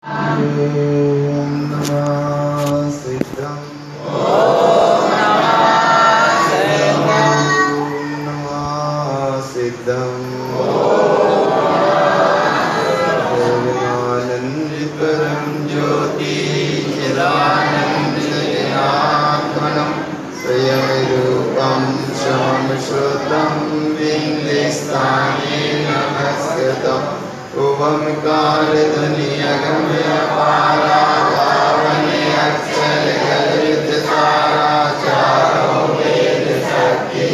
ओम नमः सिद्धं। ओम नमः सिद्धं। आनंदकरं ज्योति चिदानंदघनात्मनं स्वयं रूपं शमं श्रुतं बिंदुस्थाने नमस्कृतम् ओमकार ध्वनि अगम्य पारावावने अक्षर गलित सारा चारों वेद शक्ति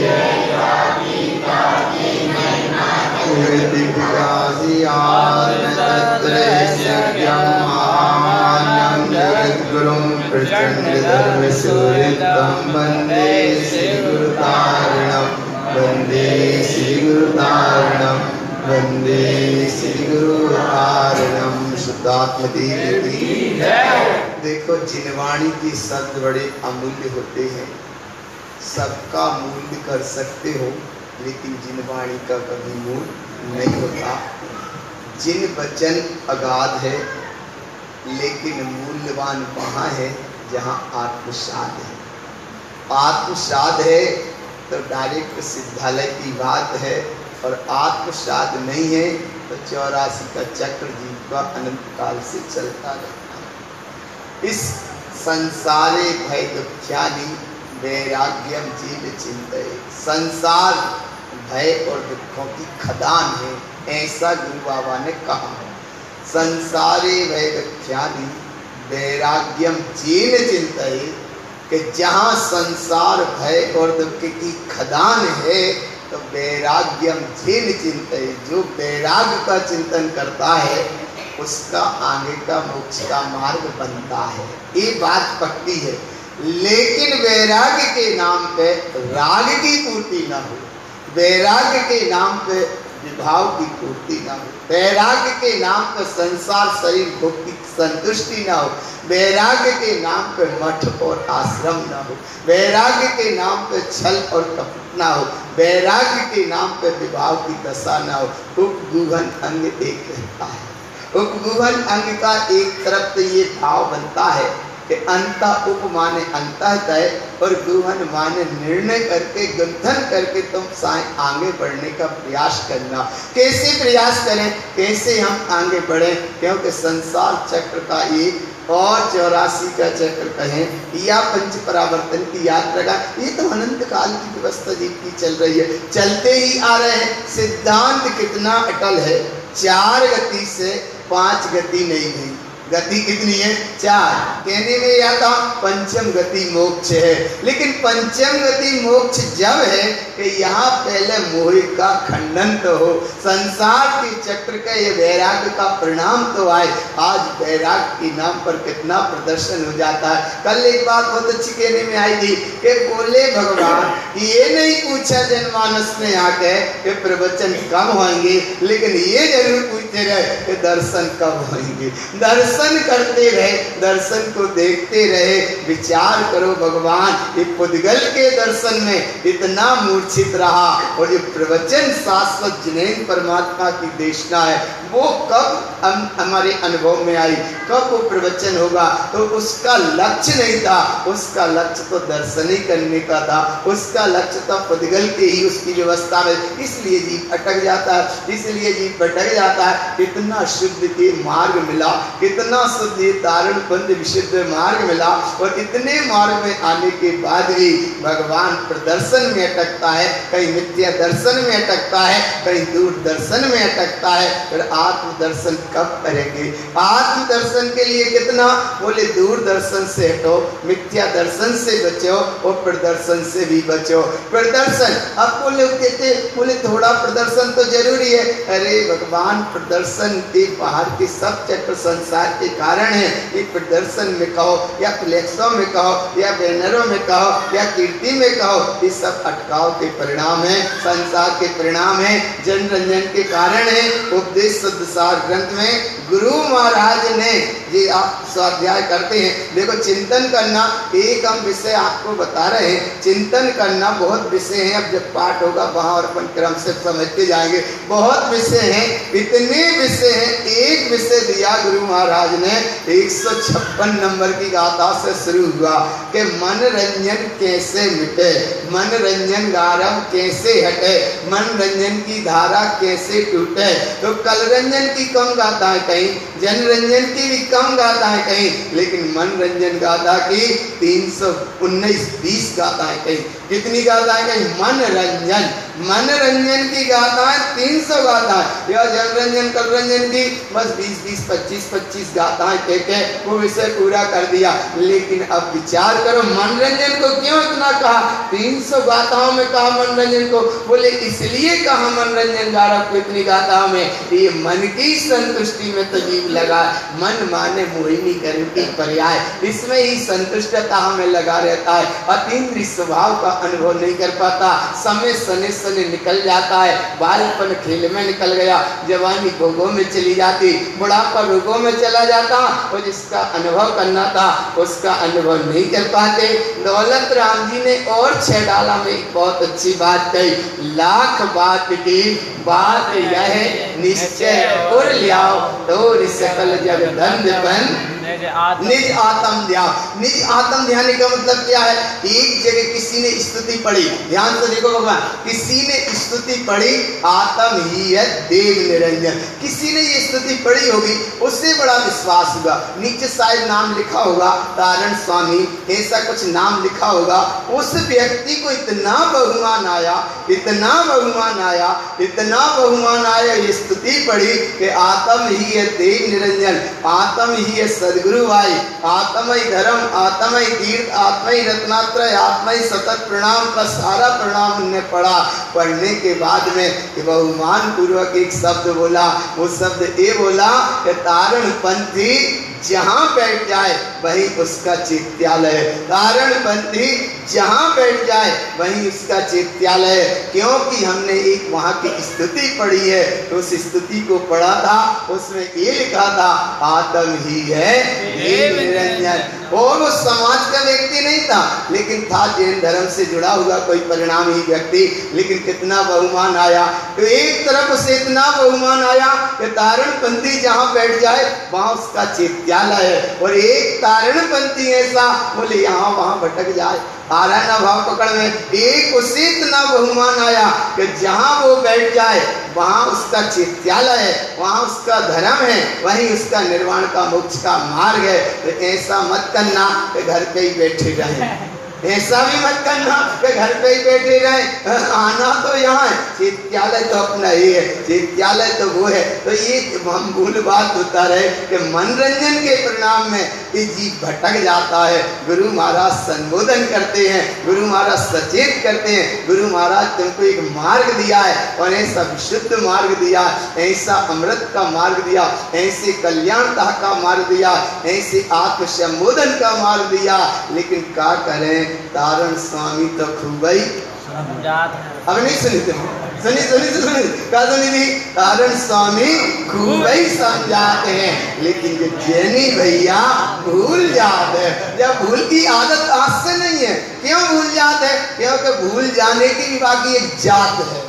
जगद्गुरुं प्रचण्डधर्मसूर्यं वन्दे श्रीगुरुतारणं वन्दे श्रीगुरुतारणं वन्दे श्रीगुरुतारणं। शुद्धात्मदेव की देखो, जिनवाणी की शब्द बड़े अमूल्य होते हैं। सबका मूल्य कर सकते हो, लेकिन जिनवाणी का कभी मूल्य नहीं होता। जिन वचन अगाध है, लेकिन मूल्यवान वहाँ है जहाँ आत्मसाद है। आत्मसाद है तो डायरेक्ट सिद्धालय की बात है, और आत्मसाद नहीं है तो 84 का चक्र जीव का अनंत काल से चलता रहता है। इस संसारे भय दुख्यानि वैराग्यम जीव चिंतये। संसार भय और दुखों की खदान है, ऐसा गुरु बाबा ने कहा। संसारे भय दुख्यानि वैराग्यम जीव चिंतये, कि जहाँ संसार भय और दुख की खदान है तो वैराग्यम जीन चिंतये। जो वैराग्य का चिंतन करता है उसका आगे का मोक्ष का मार्ग बनता है। ये बात पक्की है। लेकिन वैराग्य के नाम पे राग की पूर्ति ना हो, वैराग्य के नाम पे विभाव की पूर्ति ना हो, वैराग्य के नाम पे संसार शरीर भोग की संतुष्टि ना हो, वैराग्य के नाम पे मठ और आश्रम ना हो, वैराग्य के नाम पे छल और कपट ना हो, वैराग्य के नाम पे विभाव की दशा ना हो। उपगुहन अंग एक रहता है। उपगुहन अंग का एक तरफ तो ये भाव बनता है कि अंत उप माने अंतःतय और गुहन माने निर्णय करके गुंथन करके तुम आगे बढ़ने का प्रयास करना। कैसे प्रयास करें, कैसे हम आगे बढ़ें? क्योंकि संसार चक्र का ये और 84 का चक्र कहें या पंच परावर्तन की यात्रा का, ये तो अनंत काल की व्यवस्था जीव की चल रही है। चलते ही आ रहे हैं। सिद्धांत कितना अटल है, 4 गति से 5 गति नहीं गई। गति कितनी है? 4। कहने में आता पंचम गति मोक्ष है, लेकिन पंचम गति मोक्ष जब है कि यहाँ पहले मोह का खंडन तो हो, संसार के चक्र का ये वैराग्य का परिणाम तो आए। आज वैराग्य के नाम पर कितना प्रदर्शन हो जाता है। कल एक बात बहुत अच्छी कहने में आई थी कि बोले भगवान ये नहीं पूछा जनमानस ने आके कि प्रवचन कब होंगे, लेकिन ये जरूर पूछते रहे कि दर्शन कब होंगे। दर्शन करते रहे, दर्शन को देखते रहे। विचार करो भगवान ये पुद्गल के दर्शन में इतना मूर्छित रहा, और ये प्रवचन शाश्वत जिनेन्द्र परमात्मा की देशना है, वो कब हमारे अनुभव में आई, कब वो प्रवचन होगा? तो उसका लक्ष्य नहीं था, उसका लक्ष्य तो दर्शन ही करने का था, उसका लक्ष्य तो पुद्गल के ही उसकी व्यवस्था में। इसलिए जीव अटक जाता है, इसलिए जीव भटक जाता है। कितना शुद्ध के मार्ग मिला, कितना शुद्ध तारण बंद विशुद्ध मार्ग मिला, और इतने मार्ग में आने के बाद भी भगवान प्रदर्शन में अटकता है, कहीं मिथ्या दर्शन में अटकता है, कहीं दूर दर्शन में अटकता है। फिर आत्म दर्शन कब करेंगे? आत्म दर्शन के लिए कितना? बोले दूर दर्शन से हटो, मिथ्या दर्शन से बचो, और प्रदर्शन से भी बचो। प्रदर्शन अब बोले थोड़ा प्रदर्शन तो जरूरी है। अरे भगवान, प्रदर्शन के बाहर के सब चक्र संसार के कारण है। ये प्रदर्शन में कहो या फ्लेक्सों में कहो या बैनरों में कहो या कीर्ति में कहो, ये सब अटकाव के परिणाम है, संसार के परिणाम है, जन रंजन के कारण है। उपदेश शुद्ध सार ग्रंथ में गुरु महाराज ने ये आप स्वाध्याय करते हैं। देखो चिंतन करना, एक हम विषय आपको बता रहे हैं, चिंतन करना बहुत विषय हैं। अब जब पाठ होगा वहाँ और अपन क्रम से समझते जाएंगे। बहुत विषय हैं, इतने विषय हैं। एक विषय दिया गुरु महाराज ने 156 नंबर की गाथा से शुरू हुआ कि मनोरंजन कैसे मिटे, मनोरंजन गारव कैसे हटे, मनोरंजन की धारा कैसे टूटे। तो कलरंजन की कम गाथा है कहीं, जनरंजन की भी कम गाथा है कहीं, लेकिन मनोरंजन गाथा की 319-20 गाथा है कहीं। कितनी गाथा है कहीं? मनोरंजन, मनोरंजन की गाथा है 300 गाथा है। या जनरंजन कलरंजन की बस 20-20, 25-25 गाथाएं कह के वो विषय पूरा कर दिया। लेकिन अब विचार करो, मनोरंजन को क्यों इतना कहा? 300 गाथाओं में कहा मनोरंजन को। बोले इसलिए कहा मनोरंजन गारव को इतनी गाथाओं में, ये मन की संतुष्टि में तो जीव लगा। मन माने मोहिनी करण की पर्याय, इसमें ही संतुष्टता हमें लगा रहता है। अतीन्द्रिय स्वभाव का अनुभव नहीं कर पाता। समय सने सने निकल जाता है। बालपन खेल में निकल गया, जवानी भोगों में चली जाती, बुढ़ापा रोगों में चला जाता, और जिसका अनुभव करना था उसका अनुभव नहीं कर पाते। दौलत राम जी ने और 6 डाला में एक बहुत अच्छी बात कही, लाख बात की बात यह निश्चय और लियाओ तो सकल जग धन बन निज आत्म ध्यान। निज आत्म ध्यान का मतलब क्या है? एक जगह किसी ने स्तुति पढ़ी, ध्यान से देखो भगवान, किसी ने स्तुति पढ़ी, आत्म ही है देव निरंजन। किसी ने ये स्तुति पढ़ी होगी, उससे बड़ा विश्वास होगा। नीचे शायद नाम लिखा होगा तारण स्वामी, ऐसा कुछ नाम लिखा होगा। उस व्यक्ति को इतना बहुमान आया, इतना बहुमान आया, इतना बहुमान आया, ये स्तुति पढ़ी कि आत्म ही है देव निरंजन, आत्म ही है सदगुरु भाई, आत्म ही धर्म, आत्म ही तीर्थ, आत्म ही रत्नात्रय, आत्म ही सतत प्रणाम का सारा प्रणाम उन्हें पढ़ा। पढ़ने के बाद में बहुमान पूर्वक एक शब्द बोला, वो शब्द ये बोला कि तारण पंथी जहां बैठ जाए वहीं उसका चित्यालय, तारण पंथी जहां बैठ जाए वहीं उसका चित्यालय। क्योंकि हमने एक वहां की स्तुति पढ़ी है, तो उस स्तुति को पढ़ा था, उसमें ये लिखा था आत्म ही है देव निरंजन। और वो समाज का व्यक्ति नहीं था, लेकिन था जैन धर्म से जुड़ा हुआ कोई परिणामी व्यक्ति। लेकिन कितना बहुमान आया, तो एक तरफ उसे इतना बहुमान आया कि तारण पंथी जहां बैठ जाए वहां उसका चित्यालय है। और एक तारण पंथी ऐसा बोले यहाँ वहां भटक जाए, आ रहा है ना भाव पकड़ में। एक उसे इतना बहुमान आया कि जहां वो बैठ जाए वहां उसका चित्यालय है, वहां उसका धर्म है, वहीं उसका निर्वाण का मोक्ष का मार्ग है। तो ऐसा मत करना कि घर पे ही बैठे रहे, ऐसा भी मत करना कि घर पे ही बैठे रहे। आना तो यहाँ है, चित्यालय तो अपना ही है, चित्यालय तो वो है। तो ये हम भूल बात होता रहे कि मनोरंजन के परिणाम में ये जीव भटक जाता है। गुरु महाराज संबोधन करते हैं, गुरु महाराज सचेत करते हैं, गुरु महाराज तुमको एक मार्ग दिया है, और ऐसा विशुद्ध मार्ग दिया, ऐसा अमृत का मार्ग दिया, ऐसे कल्याणता का मार्ग दिया, ऐसे आत्म संबोधन का मार्ग दिया। लेकिन क्या करें, तारण स्वामी तो खूब ही अब नहीं सुनी, सुनी थी, तारण स्वामी खूब ही समझाते हैं, लेकिन जो जैनी भैया भूल जाते हैं। जब भूल की आदत आज से नहीं है। क्यों भूल जाते हैं? क्योंकि भूल जाने की भी बाकी एक जात है,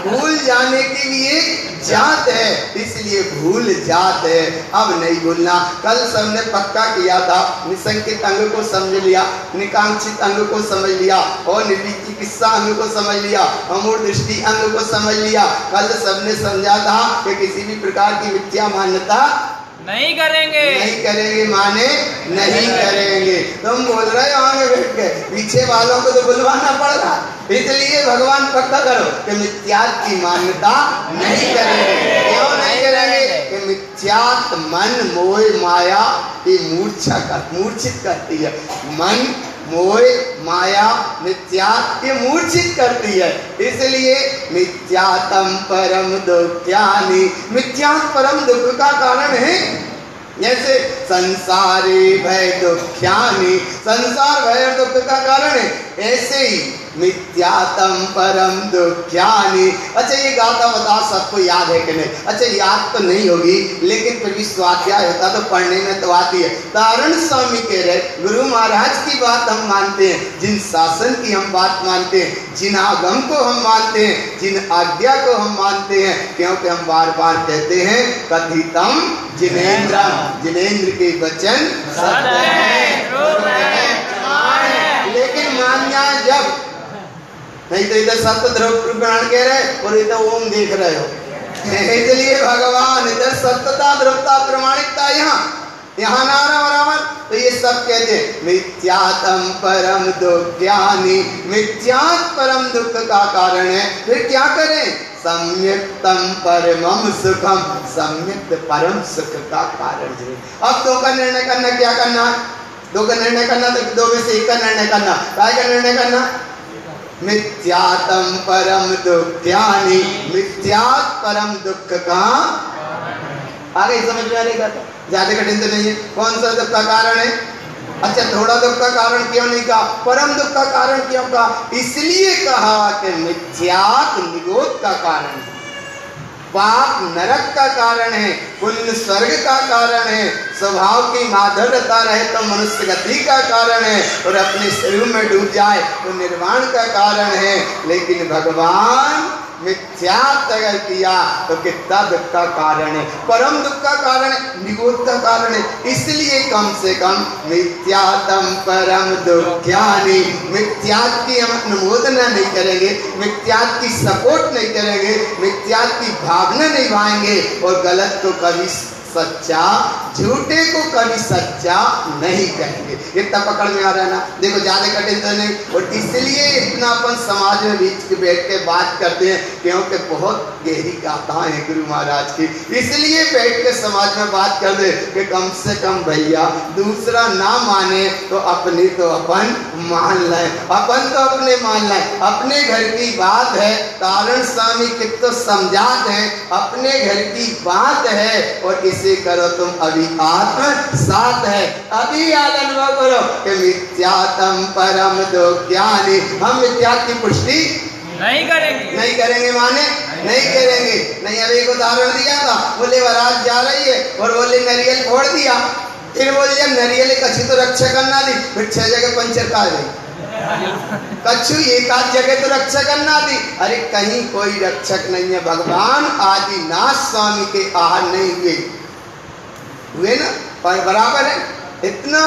भूल जाने के लिए जात है, इसलिए भूल जात है। अब नहीं भूलना। कल सबने पक्का किया था, निसंकित अंग को समझ लिया, निकांक्षित अंग को समझ लिया, और निर्वीत चिकित्सा अंग को समझ लिया, अमूढ़ दृष्टि अंग को समझ लिया। कल सबने समझा था कि किसी भी प्रकार की मिथ्या मान्यता नहीं करेंगे, नहीं करेंगे माने नहीं करेंगे। तुम बोल रहे हो आगे बैठ के, पीछे वालों को तो बुलवाना पड़ रहा। इसलिए भगवान पक्का करो कि मिथ्यात्व की मान्यता नहीं करेंगे। क्यों नहीं करेंगे? कि मिथ्यात्व मन मोह माया की मूर्छित करती है। मन मोह माया मिथ्यात्व ये मूर्छित करती है। इसलिए मिथ्यात्म परम दुख्यानि, मिथ्यात्व परम दुख का कारण है। जैसे संसारे भय दुख्यानि, संसार भय दुख का कारण है। ऐसे ही मिथ्यातम परम दुख्यानि। अच्छा ये गाथा बताओ सबको याद है कि नहीं? अच्छा याद तो नहीं होगी, लेकिन फिर भी स्वाध्याय होता तो पढ़ने में तो आती है। तारण स्वामी कह रहे गुरु महाराज की बात हम मानते हैं, जिन शासन की हम बात मानते हैं, जिन आगम को हम मानते हैं, जिन आज्ञा को हम मानते हैं, क्योंकि हम बार बार कहते हैं कथितम जिनेन्द्रम, जिनेन्द्र के वचन सत्य है। लेकिन मान्या जब नहीं तो इधर सत्य ध्रुव प्रमाण कह रहे और इधर ओम देख रहे हो, इसलिए भगवान इधर सत्यता ध्रुवता प्रमाणिकता यहाँ नारा बराबर। तो ये सब कहते हैं मिथ्यातम परम दुख्यानि, मिथ्यात परम दुख का कारण है। फिर क्या करें? सम्यक्तम परमम सुखम, सम्यक्त परम सुख का कारण है। अब दो का निर्णय करना, क्या करना है? दो का निर्णय करना, तो दो में से एक का निर्णय करना। काय का निर्णय करना? मिथ्यातम परम दुख्यानि, मिथ्यात परम दुख का। आगे समझ में आ रही बात? ज्यादा कठिन तो नहीं है। कौन सा दुख का कारण है? अच्छा थोड़ा दुख का कारण क्यों नहीं कहा? परम दुख का कारण क्यों कहा? इसलिए कहा कि मिथ्यात निगोद का कारण है, पाप नरक का कारण है, पुण्य स्वर्ग का कारण है, स्वभाव की माधुर्यता रहे तो मनुष्य गति का कारण है, और अपने शरीर में डूब जाए तो निर्वाण का कारण है। लेकिन भगवान मिथ्यात अगर किया तो कितना दुख का कारण है, परम दुख का कारण है, निगोद का कारण है। इसलिए कम से कम मिथ्यातम परम दुख्यानि, मिथ्यात की हम अनुमोदना नहीं करेंगे, मिथ्यात की सपोर्ट नहीं करेंगे, मिथ्यात की भावना निभाएंगे, और गलत को कभी सच्चा, झूठे को कभी सच्चा नहीं कहेंगे। इतना पकड़ में आ रहा है ना? देखो ज्यादा कठिन तो नहीं। और इसलिए इतना अपन समाज में बीच बैठ के बात करते हैं, क्योंकि बहुत गहरी गाथाएं हैं गुरु महाराज की। इसलिए बैठ के समाज में बात कर दे कि कम से कम भैया दूसरा ना माने तो अपनी तो अपन मान लें, अपन तो अपने मान लें। अपने घर की बात है, तारण स्वामी कितना समझाते हैं, अपने घर की बात है, और इसे करो तुम अभी आत्म साथ है। अभी याद अनुभव करो कि मिथ्यातम परम दुख्यानि, हम मिथ्या की पुष्टि नहीं करेंगे, नहीं करेंगे, माने नहीं करेंगे। नहीं अब एक उदाहरण दिया था, बोले बारात जा रही है और बोले नारियल फोड़ दिया, फिर बोले जब नारियल कच्ची तो रक्षा करना दी, फिर 6 जगह पंचर कर गई। कच्छु एक आध जगह तो रक्षा करना दी। अरे कहीं कोई रक्षक नहीं है, भगवान आदिनाथ स्वामी के आहार नहीं हुए ना, बराबर है। इतना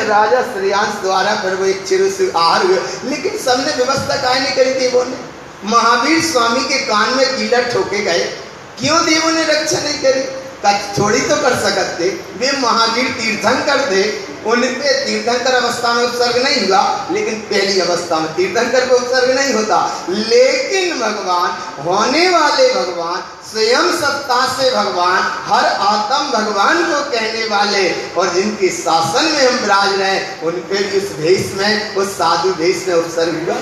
राजा श्रेयांश द्वारा फिर वो एक चिर से आहार हुए, लेकिन सबने व्यवस्था काहे नहीं करी थी? वो ने महावीर स्वामी के कान में कीला ठोके गए, क्यों देवों ने रक्षा नहीं करी? थोड़ी तो कर सकते, वे महावीर तीर्थंकर थे, उन पे तीर्थंकर अवस्था में उपसर्ग नहीं हुआ, लेकिन पहली अवस्था में तीर्थंकर को उपसर्ग नहीं होता। लेकिन भगवान, होने वाले भगवान, स्वयं सत्ता से भगवान, हर आत्म भगवान को कहने वाले, और जिनके शासन में हम विराज रहे, उन पे भी उस भेष में, उस साधु भेष में उपसर्ग हुआ।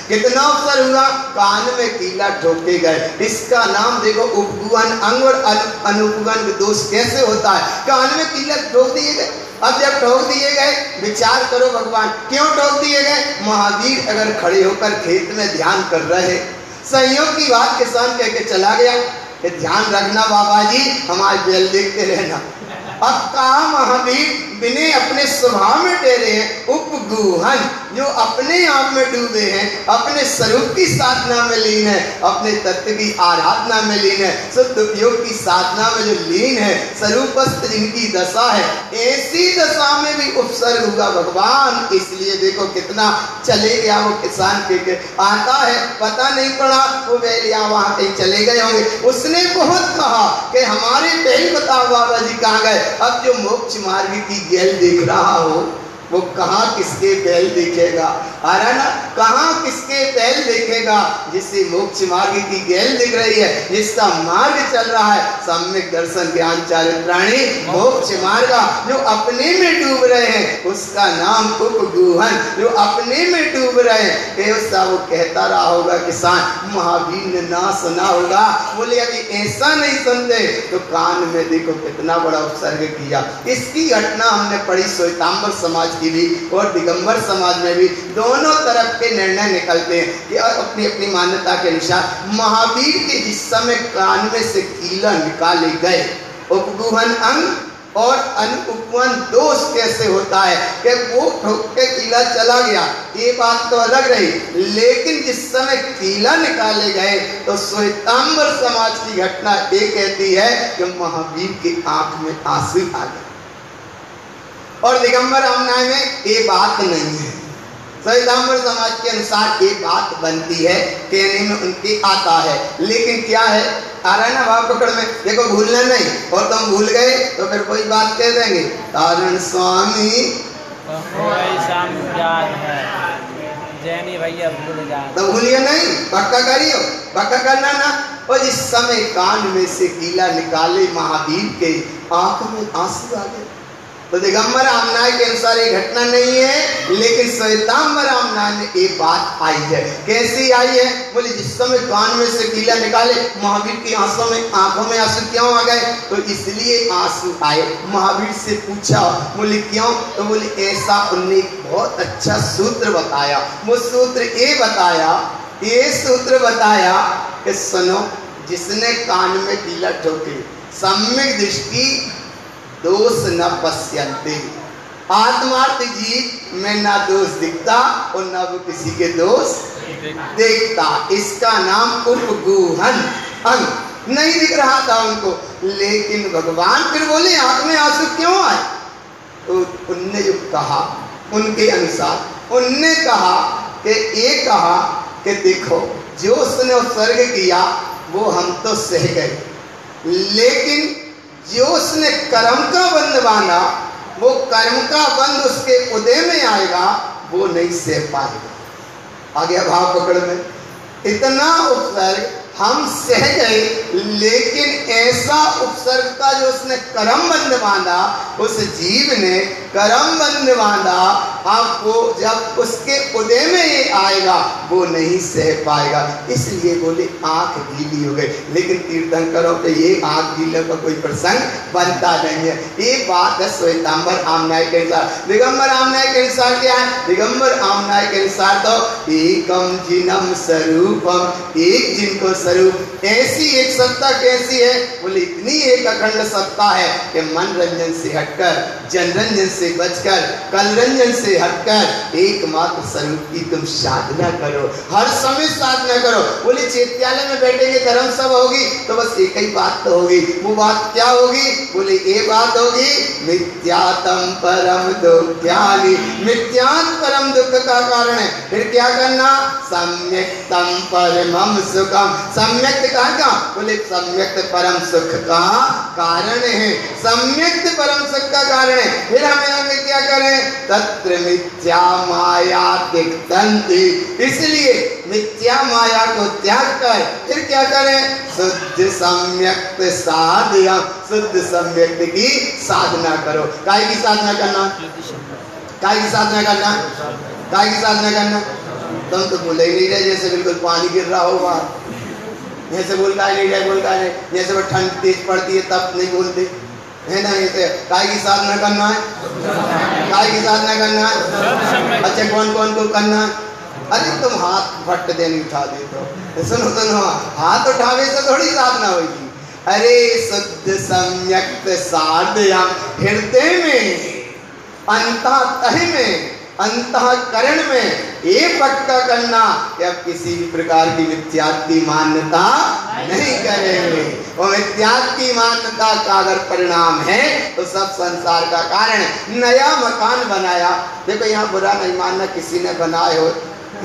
कितना अवसर हुआ? कान में कीला ठोके गए। इसका नाम देखो उपगुहन अंग और अनुपगुहन दोष कैसे होता है? कान में कीला ठोक दिए गए। अब जब ठोक दिए गए, विचार करो भगवान क्यों ठोक दिए गए? महावीर अगर खड़े होकर खेत में ध्यान कर रहे, संयोग की बात किसान कह के चला गया कि ध्यान रखना बाबा जी, हमारे बैल देखते रहना। अब कहा महावीर बिने अपने स्वभाव में टेरे हैं, उपगुहन जो अपने आप में डूबे हैं, अपने स्वरूप की साधना में लीन है, अपने तत्व की आराधना में लीन है, शुद्ध उपयोग की साधना में जो लीन है, स्वरूपस्थ जिनकी दशा है, ऐसी दशा में भी उपसर्ग हुआ भगवान। इसलिए देखो कितना चले गया वो किसान के आता है, पता नहीं पड़ा वो बैल यहाँ वहां कहीं चले गए होंगे। उसने बहुत कहा कि हमारे बैल बताओ बाबा जी कहाँ गए। अब जो मोक्ष मार्ग की गैल देख रहा हो, वो कहाँ किसके बैल देखेगा? आ रहा ना, कहाँ किसके बैल देखेगा? जिससे मोक्ष मार्ग की गैल दिख रही है, जिसका मार्ग चल रहा है सम्यक दर्शन ज्ञान चारित्राणी मोक्ष मार्ग, जो अपने में डूब रहे हैं उसका नाम उपगुहन, जो अपने में डूब रहे हैं। ऐसा वो कहता रहा होगा किसान, महावीर ने ना सुना होगा। बोले अभी ऐसा नहीं सुनते तो कान में देखो कितना बड़ा उपसर्ग किया। इसकी घटना हमने पढ़ी श्वेतांबर समाज की भी और दिगंबर समाज में भी दोनों तरफ के निर्णय निकलते हैं कि अपनी अपनी मान्यता के अनुसार महावीर के जिस समय कान में से कीला निकाले गए, उपगुहन अंग और अनुपवन दोष कैसे होता है कि वो ठोक के कीला चला गया, ये बात तो अलग रही, लेकिन जिस समय कीला निकाले गए तो श्वेतांबर समाज की घटना ये कहती है कि महावीर की आंख में आंसू आ गए और दिगंबर रामनाय में ये बात नहीं है। श्वेतांबर समाज के अनुसार ये बात बनती है, कहने में उनके आता है, लेकिन क्या है आ रहा है ना भाव पकड़ में, देखो भूलना नहीं, और तुम भूल गए तो फिर कोई बात कह देंगे तारण स्वामी जैनी भैया भूल जाए तो भूलिए नहीं, पक्का करियो, पक्का करना ना। और इस समय कान में से कीला निकाले महावीर के आंख में आंसू आ गए। तो दिगंबर रामनाय के अनुसार ये घटना नहीं है, लेकिन श्वेतांबर रामनाय में ये बात आई है। कैसी आई है? बोले जिस समय कान में से कीला निकाले महावीर की आंखों में आंसू क्यों आ गए? तो इसलिए आंसू आए। महावीर से पूछा, बोले क्यों? तो बोले ऐसा उन्होंने बहुत अच्छा सूत्र बताया। वो सूत्र ये बताया कि सुनो, जिसने कान में कीला ठोके सम्यक दृष्टि दोष न पश्यन्ते, आत्मार्थ जीव में ना दोष दिखता और ना वो किसी के दोष देखता। इसका नाम उपगुहन अंग नहीं दिख रहा था उनको, लेकिन भगवान फिर बोले आंख में आंसू क्यों आए? तो उनने जो कहा, उनके अनुसार उनने कहा कि देखो जो उसने उत्सर्ग किया वो हम तो सह गए, लेकिन जो उसने कर्म का बंध बांधा वो कर्म का बंध उसके उदय में आएगा, वो नहीं सह पाएगा। आ गया भाव पकड़ में। इतना उपसर्ग हम सह गए, लेकिन ऐसा उपसर्ग का जो उसने कर्म बंध बांधा, उस जीव ने कर्म बंध बांधा, आपको जब उसके उदय में ये आएगा वो नहीं सह पाएगा। इसलिए बोले आंख गीली हो गई। लेकिन कीर्तन करो तो ये आंख गीले का कोई प्रसंग बनता नहीं है। ये बात है श्वेतांबर रामनाय के अनुसार। दिगंबर रामनाय के अनुसार क्या है? दिगंबर रामनाय के अनुसार तो एकम जिनम स्वरूपम, एक जिनको स्वरूप। ऐसी एक सत्ता कैसी है? बोले इतनी एक अखंड सत्ता है कि मन रंजन से हटकर, जनरंजन से बचकर, कलरंजन से हटकर एकमात्र स्वरूप की तुम साधना करो, हर समय साधना करो। बोले चैत्यालय में बैठेंगे धर्म सब होगी तो बस एक ही बात तो होगी। वो बात क्या होगी? बोले ये बात होगी मिथ्यातम परम दुख्यानि, मिथ्यात परम दुख का कारण है। फिर क्या करना? सम्यक्तम परमम सुखम। सम्यक्त का बोले सम्यक्त परम सुख का कारण है, सम्यक्त परम सुख का कारण है। फिर हमें क्या करें? तत्र मिथ्या माया तिष्ठन्ति, इसलिए मिथ्या माया को त्याग कर फिर क्या करें? शुद्ध सम्यक्त साधना, शुद्ध सम्यक्त की साधना करो। काय की साधना करना? काय की साधना करना? काय की साधना करना? तुम तो बोले ही नहीं रहे, जैसे बिल्कुल पानी गिर रहा हो बाहर, जैसे बोलता है नहीं रहे, बोलता है जैसे वो ठंड तेज पड़ती है तब नहीं बोलते है ना। ऐसे काय की साधना करना है? काय की साधना करना है? अच्छा कौन कौन को करना है? अरे तुम हाथ फट देने उठा दे तो सुनो, हाथ उठावे से थोड़ी साधना होगी। अरे शुद्ध सम्यक्त साधना हृदय में, अंतःतः में, अंतःकरण में ये पक्का करना कि अब किसी भी प्रकार की मिथ्यात की मान्यता नहीं करेंगे। और मिथ्यात की मान्यता का अगर परिणाम है तो सब संसार का कारण है। नया मकान बनाया, देखो यहाँ बुरा नहीं मानना किसी ने बनाए हो,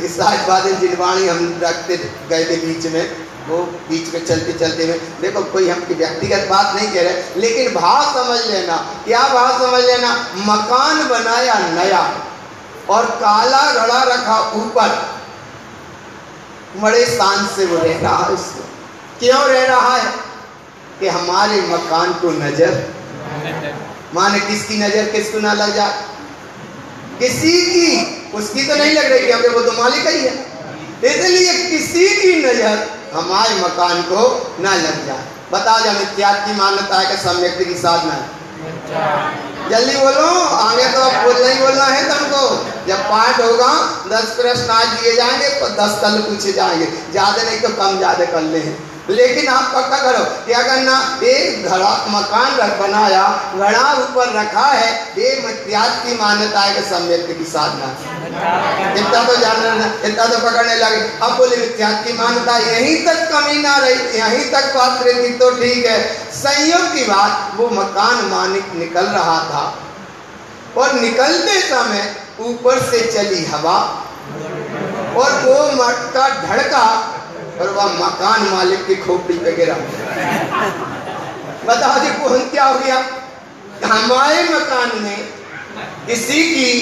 साज बादल जिनवाणी हम रखते गए थे बीच में, वो बीच में चलते चलते में, देखो कोई हम की व्यक्तिगत बात नहीं कह रहे, लेकिन भाव समझ लेना। क्या भाव समझ लेना? मकान बनाया नया और काला घड़ा रखा ऊपर, बड़े शान से वो रह रहा है। उसको क्यों रह रहा है? कि हमारे मकान को नजर, माने किसकी नजर किसको ना लग जाए? किसी की, उसकी तो नहीं लग रही क्योंकि वो तो मालिक ही है, इसलिए किसी की नजर हमारे मकान को ना लग जाए। बताओ जब मिथ्यात की मान्यता है कि सम्यक्त की साधना है, जल्दी बोलो, आगे तो अब बोलना ही बोलना है तुमको। जब पाठ होगा 10 प्रश्न आज दिए जाएंगे, 10 कल पूछे जाएंगे, ज्यादा नहीं तो कम ज्यादा कर ले। लेकिन आप पक्का करो, क्या करना, एक घड़ा मकान बनाया, घड़ा ऊपर रखा है, ये मिथ्यात्व की मान्यता है कि सम्यक की साधना। इतना तो जानना, इतना तो पकड़ने लगे। अब बोले मिथ्यात्व की मान्यता, यहीं तक कमी ना रही, यहीं तक बात रहती तो ठीक है। संयोग की बात, वो मकान मालिक निकल रहा था और निकलते समय ऊपर से चली हवा और वो मटका धड़का और वह मकान मालिक की खोपड़ी पे गिरा। बताओ जी कौन क्या हो गया? हमारे मकान में किसी की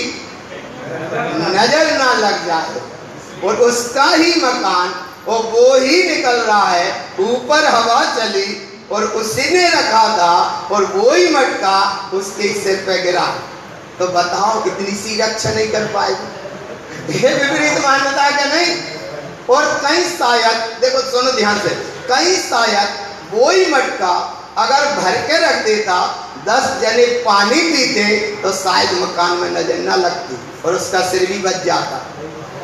नजर ना लग जाए और उसका ही मकान और वो ही निकल रहा है, ऊपर हवा चली और उसी ने रखा था और वो ही मटका उसके सिर पे गिरा। तो बताओ कितनी सी रक्षा नहीं कर पाएगी? ये विपरीत मान्यता है क्या नहीं? और कहीं शायद, देखो सुनो ध्यान से, कहीं शायद वो ही मटका अगर भर के रख देता, 10 जने पानी पीते तो शायद मकान में नजर न लगती और उसका सिर भी बच जाता।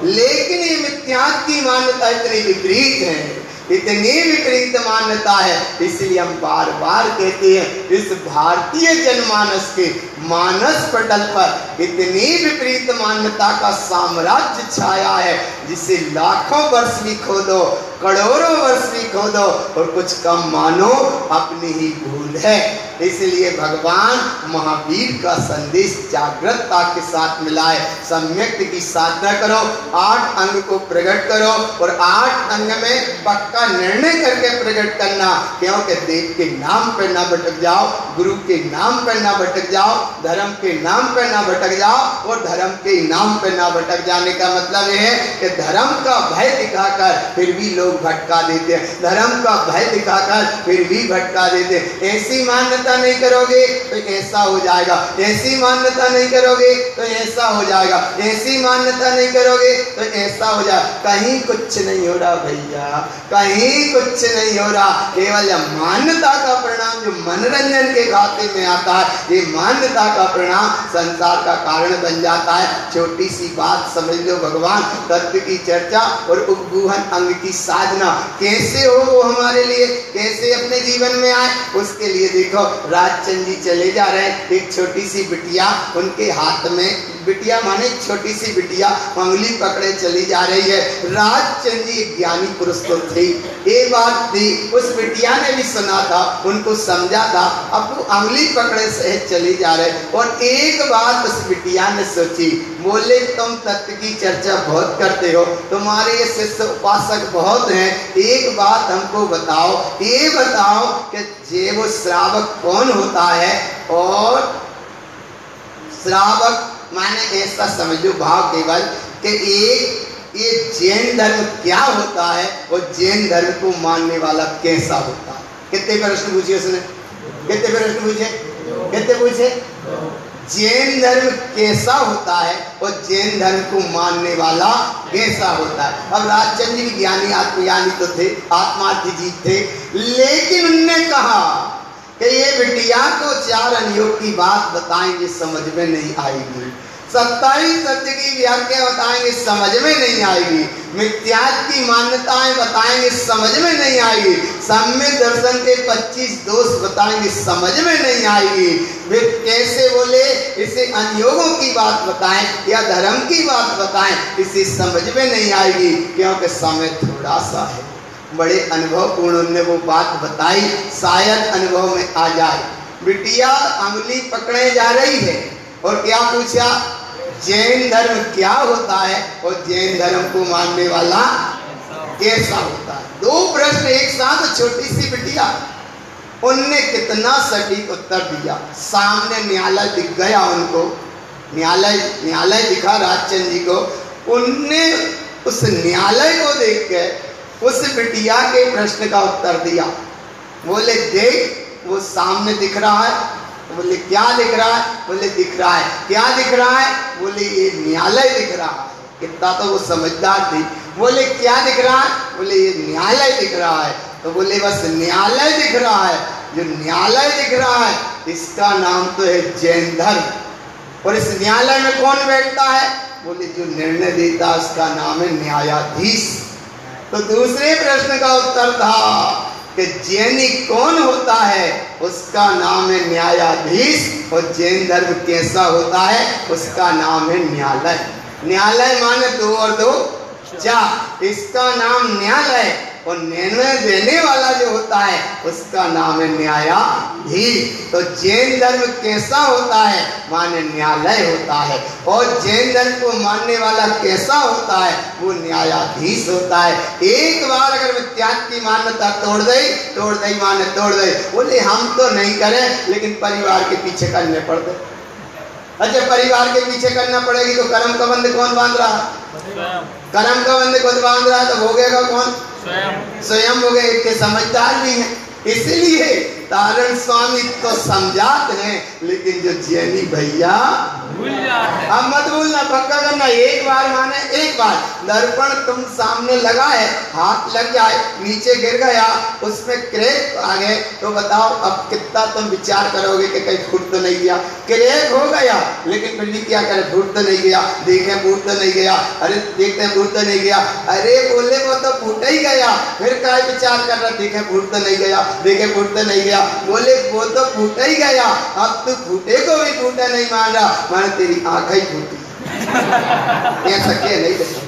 लेकिन ये मिथ्यात्व की मान्यता इतनी विपरीत है, इतनी विपरीत मान्यता है, इसलिए हम बार बार कहते हैं इस भारतीय जनमानस के मानस पटल पर इतनी विपरीत मान्यता का साम्राज्य छाया है, जिसे लाखों वर्ष भी खोदो, करोड़ों वर्ष भी खोदो और कुछ कम मानो, अपनी ही भूल है। इसलिए भगवान महावीर का संदेश जागृतता के साथ मिलाए, सम्यक की साधना करो, 8 अंग को प्रकट करो और 8 अंग में पक्का निर्णय करके प्रकट करना, क्योंकि देव के नाम पर ना भटक जाओ, गुरु के नाम पर ना भटक जाओ, धर्म के नाम पर ना भटक जाओ और धर्म के नाम पर ना भटक जाने का मतलब यह है कि धर्म का भय दिखाकर फिर भी लोग भटका देते हैं, धर्म का भय दिखाकर फिर भी भटका देते हैं। ऐसी मान्यता नहीं करोगे तो ऐसा हो जाएगा, ऐसी मान्यता नहीं करोगे तो ऐसा हो जाएगा, ऐसी मान्यता नहीं करोगे तो ऐसा हो जाएगा। कहीं कुछ नहीं हो रहा भैया, कहीं कुछ नहीं हो रहा। केवल मान्यता का परिणाम जो मनोरंजन के खाते में आता है, ये मान्यता का परिणाम संसार का कारण बन जाता है। छोटी सी बात समझ लो, भगवान तत्व की चर्चा और उपगुहन अंग की साधना कैसे हो, वो हमारे लिए कैसे अपने जीवन में आए, उसके लिए देखो राजचंद जी चले जा रहे हैं, एक छोटी सी बिटिया उनके हाथ में, बिटिया माने छोटी सी बिटिया उंगली पकड़े चली जा रही है। राजचंद जी ज्ञानी पुरुष तो थे, ये बात थी, उस बिटिया ने भी सुना था, उनको समझा था, अब वो उंगली पकड़े से चली जा रहे। और एक बात उस बिटिया ने सोची, बोले तुम तत्व की चर्चा बहुत करते हो, तुम्हारे ये शिष्य उपासक बहुत हैं, एक बात हमको बताओ, ये बताओ कि जे वो श्रावक कौन होता है? और श्रावक माने ऐसा समझो भाव केवल कि एक ये जैन धर्म क्या होता है और जैन धर्म को मानने वाला कैसा होता है? कितने प्रश्न पूछे उसने? कितने प्रश्न पूछे? कितने पूछे? जैन धर्म कैसा होता है और जैन धर्म को मानने वाला कैसा होता है? अब राजचंद जी ज्ञानी आत्मज्ञानी तो थे, आत्मार्थी जी थे, लेकिन उनने कहा कि ये बिटिया को 4 अनियोग की बात बताएंगे समझ में नहीं आएगी, 27 सत्य की व्याख्या बताएंगे समझ में नहीं आएगी, मिथ्यात्व की मान्यताएं बताएंगे समझ में नहीं आएगी, सम्यक दर्शन के 25 दोष बताएंगे समझ में नहीं आएगी। वे कैसे बोले इसे अनियोगों की बात बताएं या धर्म की बात बताएं, इसे समझ में नहीं आएगी, क्योंकि समय थोड़ा सा है। बड़े अनुभवपूर्ण उन्होंने वो बात बताई, शायद अनुभव में आ जाए। बिटिया अंगुली पकड़े जा रही है और क्या पूछा? जैन धर्म क्या होता है और जैन धर्म को मानने वाला कैसा होता है? 2 प्रश्न एक साथ, छोटी सी बिटिया, उनने कितना सटीक उत्तर दिया। सामने न्यायालय दिख गया उनको, न्यायालय दिखा राजचंद जी को। उनने उस न्यायालय को देख के उस बिटिया के प्रश्न का उत्तर दिया। बोले देख वो सामने दिख रहा है। बोले क्या दिख रहा है? बोले दिख रहा है। क्या दिख रहा है? बोले ये न्यायालय दिख रहा है। कितना तो वो समझदार थी। बोले क्या दिख रहा है? बोले ये न्यायालय दिख रहा है। तो बोले बस न्यायालय दिख रहा है, जो न्यायालय दिख रहा है इसका नाम तो है जैन धर्म। और इस न्यायालय में कौन बैठता है? बोले जो निर्णय देता है उसका नाम है न्यायाधीश। तो दूसरे प्रश्न का उत्तर था कि जैनी कौन होता है? उसका नाम है न्यायाधीश। और जैन धर्म कैसा होता है? उसका नाम है न्यायालय। न्यायालय माने 2 और 2 4, इसका नाम न्यायालय। और निर्णय देने वाला जो होता है उसका नाम है न्यायाधीश। तो जैन धर्म कैसा होता है? माने न्यायालय होता है। और जैन धर्म को मानने वाला कैसा होता है? वो न्यायाधीश होता है। एक बार अगर मिथ्यात्व की मान्यता तोड़ दई माने तोड़ दई, बोले हम तो नहीं करें लेकिन परिवार के पीछे करने पड़ते। अच्छा, परिवार के पीछे करना पड़ेगी तो कर्म का बंध कौन बांध रहा है? कर्म का बंध खुद बांध रहा है तो भोगेगा कौन? स्वयं हो गए। इतने समझदार भी हैं, इसलिए तारण स्वामी तो समझाते हैं, लेकिन जो जैनी भैया अब मत भूलना, पक्का करना। एक बार माने एक बार दर्पण तुम सामने लगा है, हाथ लग जाए, नीचे गिर गया, उसमें क्रैक आ गए, तो बताओ अब कितना तुम विचार करोगे कि कहीं फूट तो नहीं गया? क्रैक हो गया लेकिन फिर भी क्या करे? फूट तो नहीं गया, देखें फूट तो नहीं गया, अरे देखते हैं फूट तो नहीं गया, अरे बोले वो तो फूट ही गया, फिर क्या विचार कर रहा? देखें फूट तो नहीं गया, देखें फूट तो नहीं गया। बोले वो तो फूट ही गया, अब तू फूटे को भी फूटा नहीं मान रहा, माने तेरी आंख ही फूटी। ऐसा कह नहीं सकते,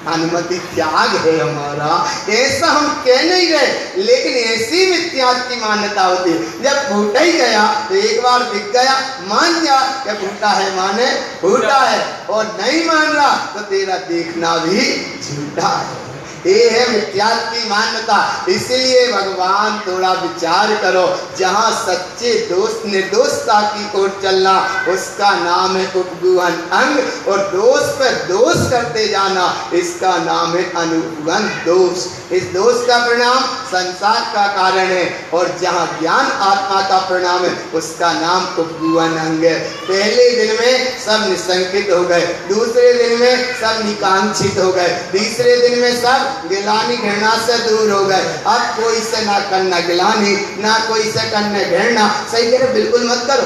अनुमति त्याग है हमारा, ऐसा हम कह नहीं रहे, लेकिन ऐसी मिथ्यात्व की मान्यता होती है। जब फूटा ही गया तो एक बार दिख गया, मान जा कि फूटा है माने फूटा है, और नहीं मान रहा तो तेरा देखना भी झूठा है। ये है मिथ्यात्व की मान्यता। इसलिए भगवान थोड़ा विचार करो, जहाँ सच्चे दोस्त निर्दोषता की ओर चलना उसका नाम है उपगुहन अंग, और दोष पर दोष करते जाना इसका नाम है अनुगुहन दोष। इस दोष का परिणाम संसार का कारण है, और जहाँ ज्ञान आत्मा का परिणाम है उसका नाम उपगुहन अंग है। पहले दिन में सब निशंकित हो गए, दूसरे दिन में सब निकांक्षित हो गए, तीसरे दिन में सब गिलानी घृणा से दूर हो गए। अब कोई से ना करना गिलानी, ना कोई से करने घृणा। सही कह रहे, बिल्कुल मत करो,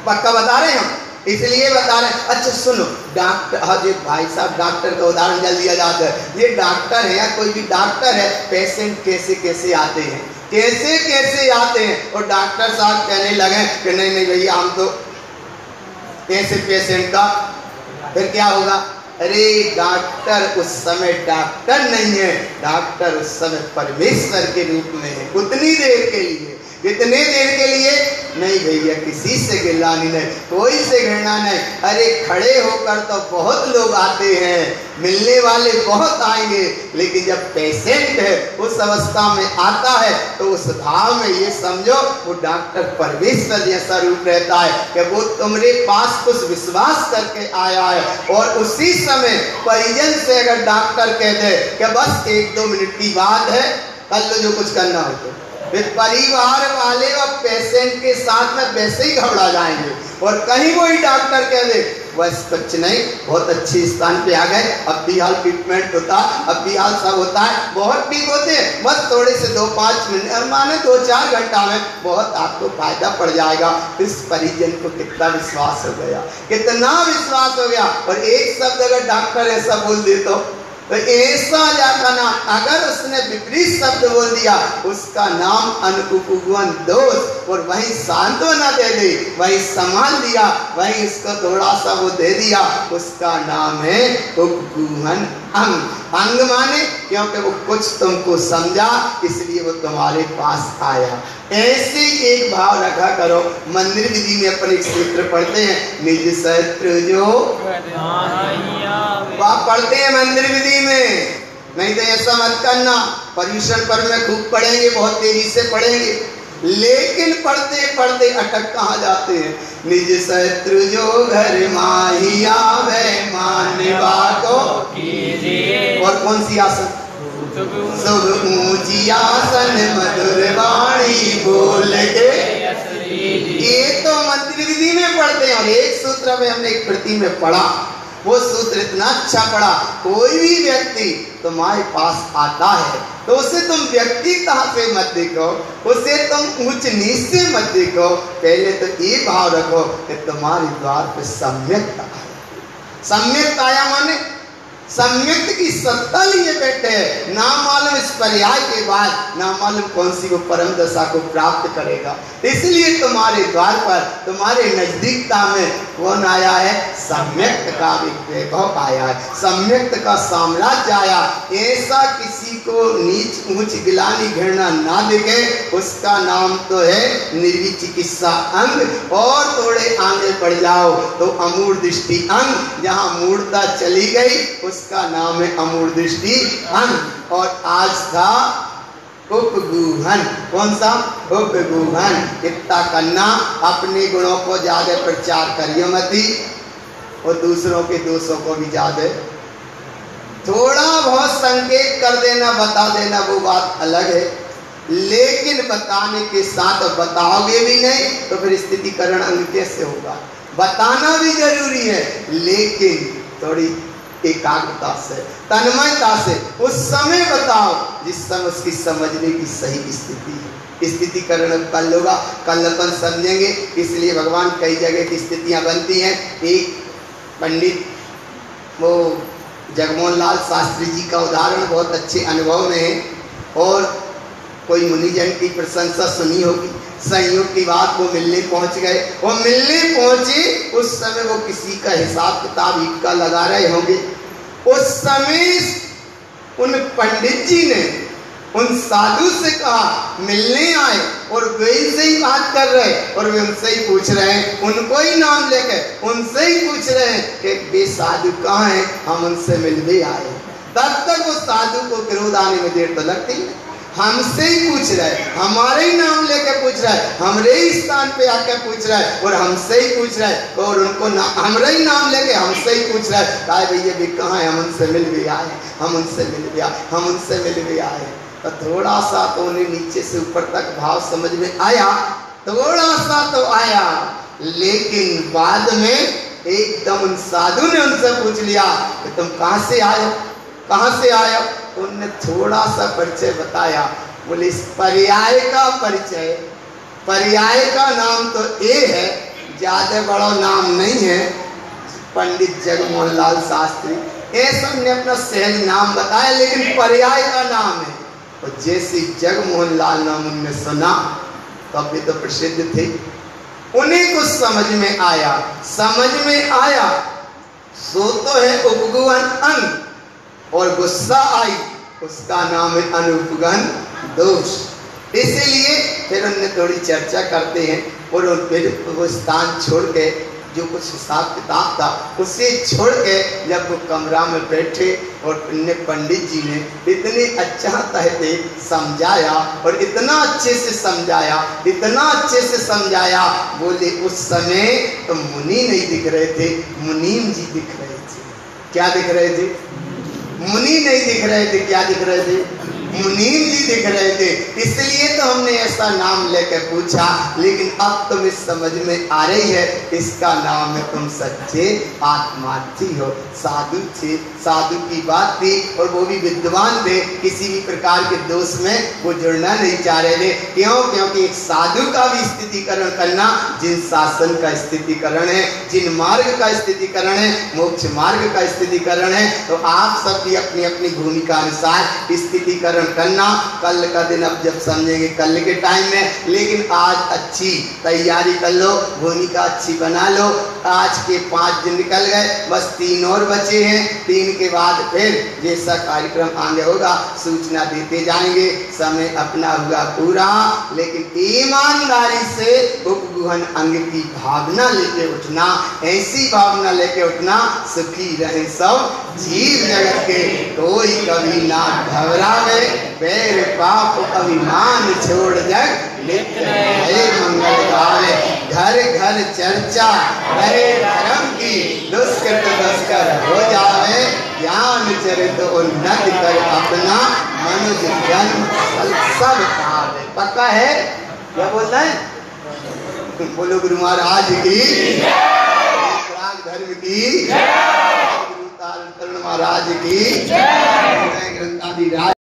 पक्का बता रहे हैं हम, इसलिए बता रहे हैं। अच्छा सुनो, डॉक्टर, हाँ जी भाई साहब, डॉक्टर का उदाहरण जल्द दिया जाता है। ये डॉक्टर है या कोई भी डॉक्टर है, पेशेंट कैसे कैसे आते हैं, कैसे कैसे आते हैं, और डॉक्टर साहब कहने लगे कि नहीं नहीं भैया हम तो ऐसे पेशेंट का, फिर क्या होगा? अरे डॉक्टर उस समय डॉक्टर नहीं है, डॉक्टर उस समय परमेश्वर के रूप में है। उतनी देर के लिए, कितने देर के लिए? नहीं भैया, किसी से गिलानी नहीं, कोई से घृणा नहीं। अरे खड़े होकर तो बहुत लोग आते हैं, मिलने वाले बहुत आएंगे, लेकिन जब पेशेंट है उस अवस्था में आता है तो उस भाव में ये समझो वो डॉक्टर परमेश्वर जैसा रूप रहता है कि वो तुम्हारे पास कुछ विश्वास करके आया है। और उसी समय परिजन से अगर डॉक्टर कहते कि बस 1-2 मिनट की बात है, कर लो जो कुछ करना हो, तो परिवार वाले और पेशेंट के साथ में वैसे ही घबरा जाएंगे। और कहीं वही डॉक्टर कह दे बस कुछ नहीं, बहुत अच्छे स्थान पे आ गए, अब भी हाल ट्रीटमेंट होता, अब भी हाल सब होता है, बहुत ठीक होते हैं, बस थोड़े से 2-5 मिनट माने 2-4 घंटा में बहुत आपको फायदा पड़ जाएगा। इस परिजन को कितना विश्वास हो गया, कितना विश्वास हो गया। और एक शब्द अगर डॉक्टर ऐसा बोल दे तो ऐसा जाता ना, अगर उसने विपरीत शब्द बोल दिया उसका नाम अनुपगुहन दोष। और वही सांत्वना दे दी, वही संभाल दिया, वही उसको थोड़ा सा वो दे दिया, उसका नाम है उपगुहन अंग। अंग माने क्योंकि वो कुछ तुमको समझा इसलिए वो तुम्हारे पास आया। ऐसे एक भाव रखा करो। मंदिर विधि में अपन एक सूत्र पढ़ते हैं, निज शत्रु जो आप पढ़ते हैं मंदिर विधि में, नहीं तो ऐसा मत करना। पर्यूषण पर्व में खूब पढ़ेंगे, बहुत तेजी से पढ़ेंगे, लेकिन पढ़ते पढ़ते अटक कहाँ जाते हैं? निज शत्रु जो घर माही आवे मानवा को कीजिए। और कौन सी आसन? शुभ ऊंची आसन मधुर वाणी बोल के, ये तो मंदिर विधि में पढ़ते हैं। और एक सूत्र में हमने एक प्रति में पढ़ा, वो सूत्र इतना अच्छा पढ़ा, कोई भी व्यक्ति तुम्हारे पास आता है तो उसे तुम व्यक्तिता से मत देखो, उसे तुम ऊंच नीच से मत देखो। पहले तो ये भाव रखो कि तुम्हारे द्वार पे सम्यक्त आया। सम्यक्त आया माने सम्यक्त की सत्ता लिए बैठे हैं। ना मालूम इस पर्याय के बाद ना मालूम कौन सी वो परम दशा को प्राप्त करेगा। इसलिए तुम्हारे द्वार पर, तुम्हारे नजदीकता में कौन आया है? सम्यक्त का वैभव आया है, सम्यक्त का साम्राज्य आया। ऐसा किसी को नीच ऊंच गिलानी घृणा ना दिखे, उसका नाम तो है निर्विचिकित्सा अंग। और थोड़े आगे बढ़ जाओ तो अमूढ़ दृष्टि अंग, जहां मूढ़ता चली गई उसका नाम है अमूढ़ दृष्टि अंग। और आज था उपगूहन। कौन सा? उपगूहन। इतना करना, अपने गुणों को ज्यादा प्रचार करियो मती और दूसरों के दोषों को भी ज्यादा थोड़ा बहुत संकेत कर देना, बता देना, वो बात अलग है। लेकिन बताने के साथ बताओगे भी नहीं तो फिर स्थितिकरण अंग कैसे होगा? बताना भी जरूरी है, लेकिन थोड़ी एकाग्रता से, तन्मयता से उस समय बताओ जिस समय उसकी समझने की सही स्थिति है। स्थितिकरण कल होगा, कल अपन समझेंगे। इसलिए भगवान कई जगह की स्थितियां बनती हैं। एक पंडित वो जगमोहन लाल शास्त्री जी का उदाहरण बहुत अच्छे अनुभव में है। और कोई मुनिजन की प्रशंसा सुनी होगी, संयोग की बात वो मिलने पहुंच गए। वो मिलने पहुंचे, उस समय वो किसी का हिसाब किताब ईट का लगा रहे होंगे। उस समय उन पंडित जी ने उन साधु से कहा, मिलने आए और वे से ही बात कर रहे, और वे उनसे ही पूछ रहे हैं, उनको ही नाम लेकर उनसे ही पूछ रहे हैं कि वे साधु कहाँ हैं, हम उनसे मिलने आए। तब तक वो साधु को क्रोध आने में देर तो लगती है। हमसे ही पूछ रहा है, हमारे ही नाम लेके पूछ रहा है, हमरे ही स्थान पे आकर पूछ रहा है, और हमसे ही पूछ रहा है, और उनको हमरे ही नाम लेके हमसे ही पूछ रहा है, कहा भैया भी कहाँ है, हम उनसे मिल भी आए, हम उनसे मिल भी आए, हम उनसे मिल भी आए। तो थोड़ा सा तो उन्हें नीचे से ऊपर तक भाव समझ में आया, थोड़ा सा तो आया। लेकिन बाद में एकदम उन साधु ने उनसे पूछ लिया कि तुम कहाँ से आए, कहाँ से आए? उनने थोड़ा सा परिचय बताया। बोले इस पर्याय का परिचय, पर्याय का नाम तो ये है, ज्यादा बड़ा नाम नहीं है, पंडित जगमोहन लाल शास्त्री। ऐसा उन्हें अपना सहज नाम बताया, लेकिन पर्याय का नाम है। और जैसे जगमोहन लाल नाम उनने सुना तब भी तो प्रसिद्ध थे, उन्हें कुछ समझ में आया। समझ में आया सो तो है उपगुहन अंग, और गुस्सा आई, उसका नाम है अनुपगन दोष। इसीलिए फिर उनने थोड़ी चर्चा करते हैं, और फिर वो स्थान छोड़ के जो कुछ हिसाब किताब था उसे छोड़ के जब वो कमरा में बैठे, और पंडित जी ने इतने अच्छा तहते समझाया, और इतना अच्छे से समझाया, इतना अच्छे से समझाया। बोले उस समय तो मुनि नहीं दिख रहे थे, मुनीम जी दिख रहे थे। क्या दिख रहे थे? मुनि नहीं दिख रहे थे। क्या दिख रहे थे? मुनीम जी दिख रहे थे। इसलिए तो हमने ऐसा नाम लेकर पूछा, लेकिन अब तुम्हें समझ में आ रही है, इसका नाम है तुम सच्चे आत्मार्थी हो। साधु थे, साधु की बात थी, और वो भी विद्वान थे, किसी भी प्रकार के दोष में वो जुड़ना नहीं चाह रहे थे। क्यों? क्योंकि एक साधु का भी स्थितिकरण करना, जिन शासन का स्थितिकरण है, जिन मार्ग का स्थितिकरण है, मोक्ष मार्ग का स्थितिकरण है, तो आप सब भी अपनी अपनी भूमिका अनुसार स्थितिकरण करना। कल का दिन अब जब समझेंगे कल के टाइम में, लेकिन आज अच्छी तैयारी कर लो, भूमिका अच्छी बना लो। आज के 5 दिन निकल गए, बस 3 और बचे हैं। 3 के बाद फिर जैसा कार्यक्रम आगे होगा सूचना देते जाएंगे। समय अपना हुआ पूरा, लेकिन ईमानदारी से उपगुहन अंग की भावना लेके उठना, ऐसी भावना लेके उठना, सुखी रहे सब जीव जगत के, कोई कभी ना घबरावे, बैर पाप अभिमान छोड़ जग नित्य रहे मंगल गावे। घर घर चर्चा रहे धर्म की, दुष्कृत दुष्कर हो जावे, ज्ञान चरित उन्नति कर अपना, मनुष्य जन्म सब पावे। पक्का है? क्या बोलता है? बोलो गुरु महाराज की, धर्म की, गुरु महाराज की, ग्रंथादि राज।